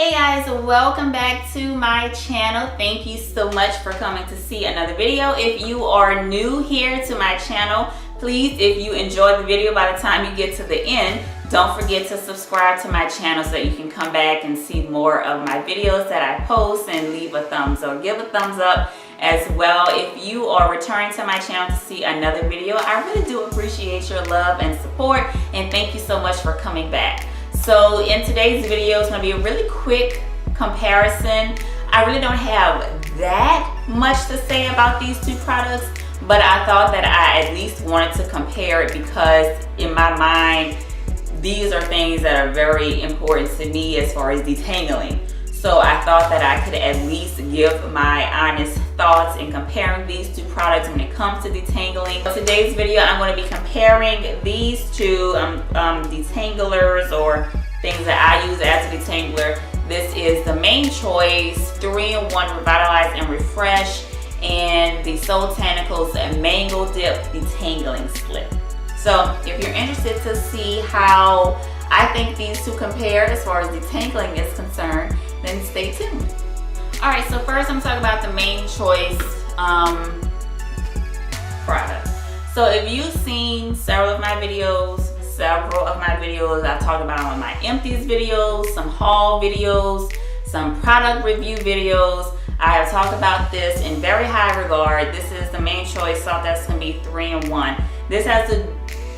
Hey guys, welcome back to my channel. Thank you so much for coming to see another video. If you are new here to my channel, please, if you enjoyed the video by the time you get to the end, don't forget to subscribe to my channel so that you can come back and see more of my videos that I post, and leave a thumbs or give a thumbs up as well. If you are returning to my channel to see another video, I really do appreciate your love and support, and thank you so much for coming back. So in today's video, it's going to be a really quick comparison. I really don't have that much to say about these two products, but I thought that I at least wanted to compare it because in my mind, these are things that are very important to me as far as detangling. So I thought that I could at least give my honest thoughts in comparing these two products when it comes to detangling. In today's video, I'm going to be comparing these two detanglers, or things that I use as a detangler. This is the Main Choice 3-in-1 Revitalize and Refresh, and the Soultanicals Mango Dip Detangling Slip. So if you're interested to see how I think these two compare as far as detangling is concerned, then stay tuned. Alright, so first I'm talking about the Main Choice product. So if you've seen several of my videos, I've talked about on my empties videos, some haul videos, some product review videos. I have talked about this in very high regard. This is the Main Choice Salt that's going to be 3-in-1. This has a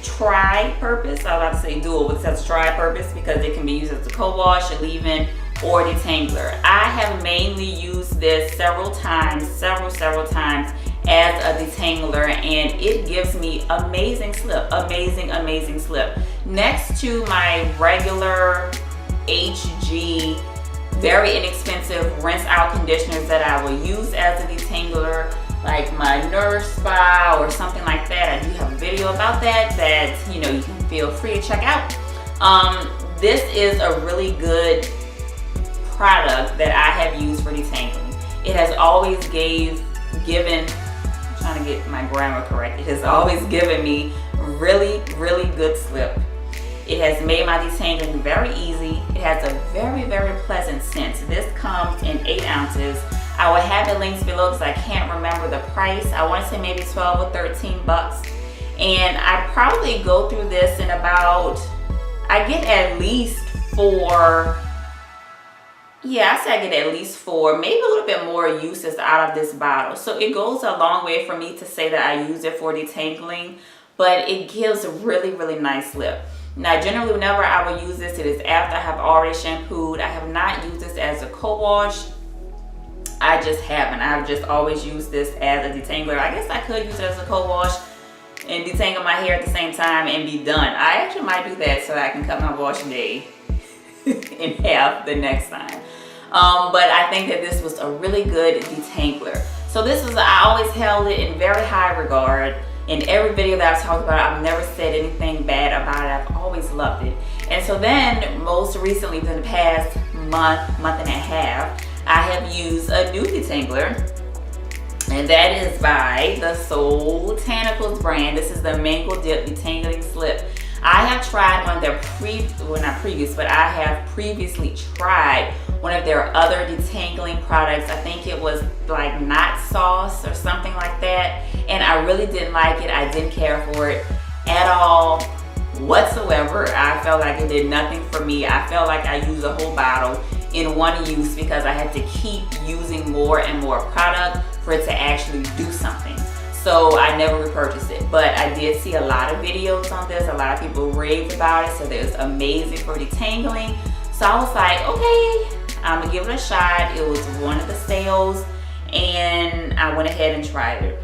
tri-purpose. I was about to say dual, but this has a tri-purpose because it can be used as a co-wash, a leave-in, or detangler. I have mainly used this several times as a detangler, and it gives me amazing slip, amazing slip. Next to my regular HG, very inexpensive rinse out conditioners that I will use as a detangler, like my Nurse Spa or something like that. I do have a video about that you can feel free to check out. This is a really good product that I have used for detangling. It has always given, I'm trying to get my grammar correct, it has always given me really good slip. It has made my detangling very easy. It has a very pleasant scent. This comes in 8 ounces. I will have the links below because I can't remember the price. I want to say maybe 12 or 13 bucks. And I probably go through this in about, I get at least 4, yeah, I say I get at least 4, maybe a little bit more uses out of this bottle. So it goes a long way for me to say that I use it for detangling, but it gives a really nice slip. Now, generally, whenever I will use this, it is after I have already shampooed. I have not used this as a co-wash. I just haven't. I've just always used this as a detangler. I guess I could use it as a co-wash and detangle my hair at the same time and be done. I actually might do that so that I can cut my washing day in half the next time. But I think that this was a really good detangler. So this was, I always held it in very high regard. In every video that I've talked about, I've never said anything bad about it. I've always loved it. And so then, most recently, within the past month and a half, I have used a new detangler, and that is by the Soultanicals brand. This is the Mango Dip Detangling Slip. I have tried one of their I have previously tried one of their other detangling products. I think it was like Knot Sauce or something like that, and I really didn't like it. I didn't care for it at all whatsoever. I felt like it did nothing for me. I felt like I used a whole bottle in one use because I had to keep using more and more product for it to actually do something. So I never repurchased it, but I did see a lot of videos on this. A lot of people raved about it, so it was amazing for detangling. So I was like, okay, I'm gonna give it a shot. It was one of the sales, and I went ahead and tried it.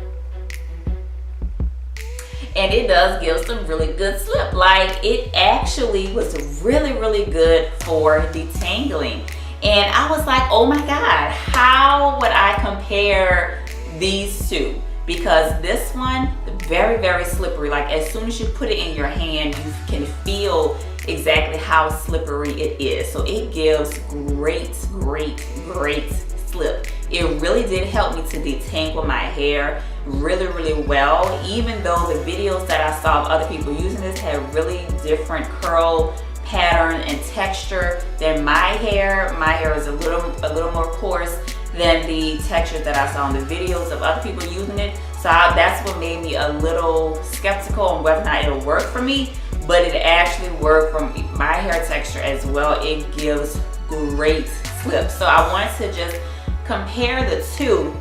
And it does give some really good slip. Like, it actually was really good for detangling. And I was like, oh my God, how would I compare these two? Because this one, very slippery. Like, as soon as you put it in your hand, you can feel exactly how slippery it is. So it gives great slip. It really did help me to detangle my hair really well, even though the videos that I saw of other people using this had really different curl pattern and texture than my hair. My hair is a little more coarse than the texture that I saw in the videos of other people using it. So that's what made me a little skeptical on whether or not it'll work for me, but it actually worked for my hair texture as well. It gives great slip. So I wanted to just compare the two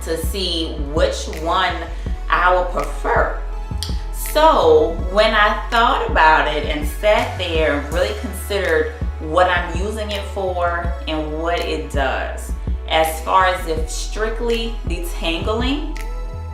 to see which one I would prefer. So when I thought about it and sat there and really considered what I'm using it for and what it does, as far as if strictly detangling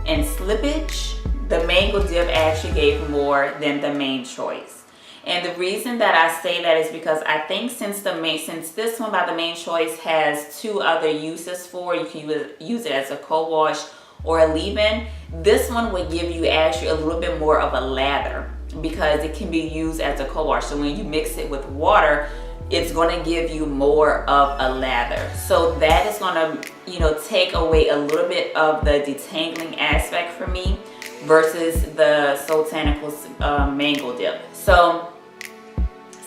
and slippage, the Mango Dip actually gave more than the main choice. And the reason that I say that is because I think since this one by the Main Choice has two other uses for it, you can use it as a co-wash or a leave-in, this one would give you actually a little bit more of a lather because it can be used as a co-wash. So when you mix it with water, it's going to give you more of a lather. So that is going to, take away a little bit of the detangling aspect for me versus the Soultanicals Mango Dip. So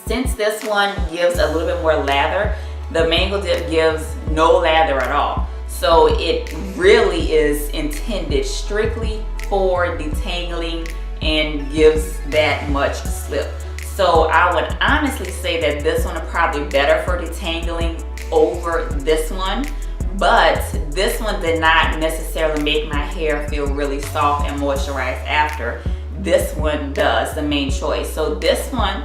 since this one gives a little bit more lather, the Mango Dip gives no lather at all. So it really is intended strictly for detangling and gives that much slip. So I would honestly say that this one is probably better for detangling over this one, but this one did not necessarily make my hair feel really soft and moisturized after. This one does, the Main Choice. So this one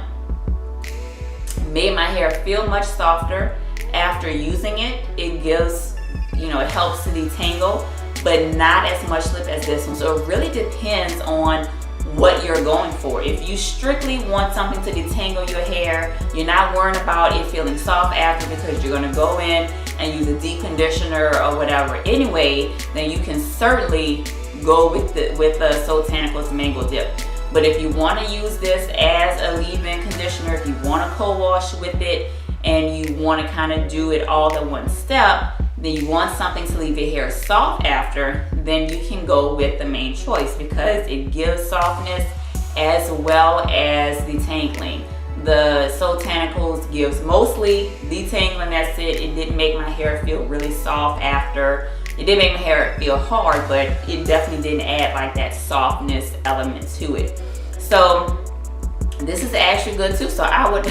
made my hair feel much softer after using it. It gives, it helps to detangle, but not as much slip as this one. So it really depends on what you're going for. If you strictly want something to detangle your hair, you're not worrying about it feeling soft after because you're going to go in and use a deep conditioner or whatever anyway, then you can certainly go with the Soultanicals Mango Dip. But if you want to use this as a leave-in conditioner, if you want to co-wash with it and you want to kind of do it all in one step, then you want something to leave your hair soft after, then you can go with the Main Choice because it gives softness as well as detangling. The Soultanicals gives mostly detangling, that's it. It didn't make my hair feel really soft after. It did make my hair feel hard, but it definitely didn't add like that softness element to it. So this is actually good too. So I would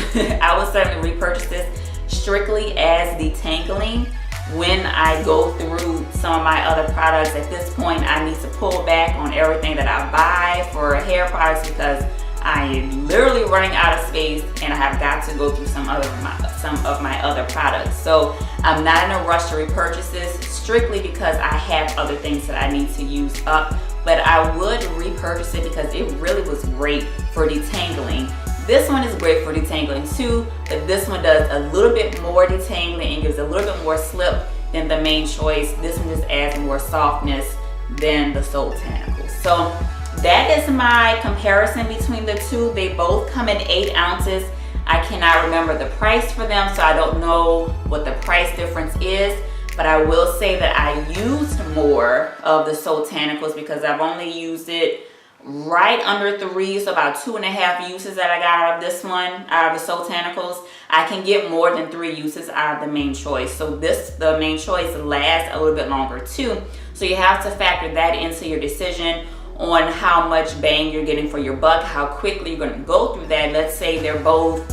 certainly repurchase this strictly as detangling. When I go through some of my other products, at this point I need to pull back on everything that I buy for hair products because I am literally running out of space and I have got to go through some of my other products. So I'm not in a rush to repurchase this strictly because I have other things that I need to use up, but I would repurchase it because it really was great for detangling. This one is great for detangling too, but this one does a little bit more detangling and gives a little bit more slip than the Main Choice. This one just adds more softness than the Soultanicals. So that is my comparison between the two. They both come in 8 ounces. I cannot remember the price for them, so I don't know what the price difference is, but I will say that I used more of the Soultanicals because I've only used it right under 3, so about 2.5 uses that I got out of this one, out of the Soultanicals. I can get more than 3 uses out of the Main Choice. So the Main Choice lasts a little bit longer too. So you have to factor that into your decision on how much bang you're getting for your buck, how quickly you're going to go through that. Let's say they're both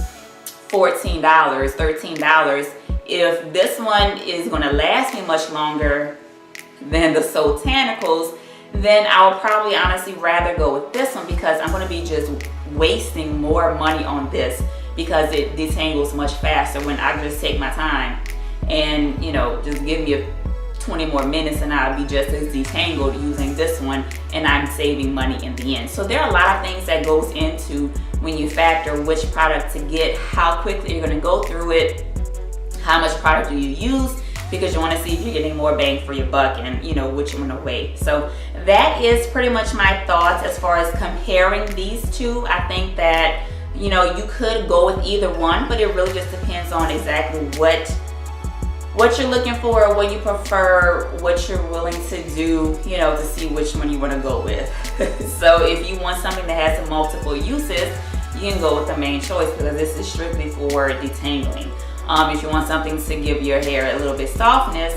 $14, $13. If this one is going to last me much longer than the Soultanicals, then I would probably honestly rather go with this one because I'm going to be just wasting more money on this because it detangles much faster when I just take my time and just give me 20 more minutes and I'll be just as detangled using this one, and I'm saving money in the end. So there are a lot of things that goes into when you factor which product to get, how quickly you're going to go through it, how much product do you use, because you want to see if you're getting more bang for your buck and which one to wait. So that is pretty much my thoughts as far as comparing these two. I think that you could go with either one, but it really just depends on exactly what you're looking for, what you prefer, what you're willing to do, to see which one you want to go with. So if you want something that has multiple uses, can go with the main choice because this is strictly for detangling. If you want something to give your hair a little bit softness,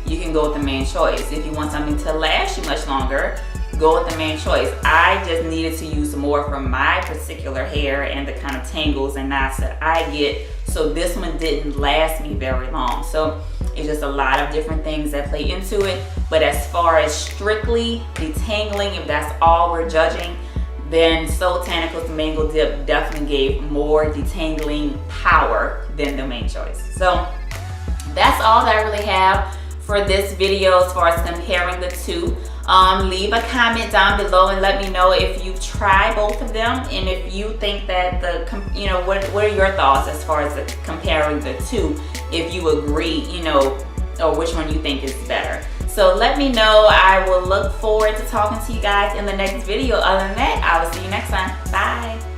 you can go with the main choice. If you want something to last you much longer, go with the main choice. I just needed to use more for my particular hair and the kind of tangles and knots that I get, so this one didn't last me very long. So it's just a lot of different things that play into it. But as far as strictly detangling, if that's all we're judging, then Soultanicals Mango Dip definitely gave more detangling power than the main choice. So that's all that I really have for this video as far as comparing the two. Leave a comment down below and let me know if you try both of them, and if you think that what are your thoughts as far as comparing the two, if you agree, or which one you think is better. So let me know. I will look forward to talking to you guys in the next video. Other than that, I will see you next time. Bye.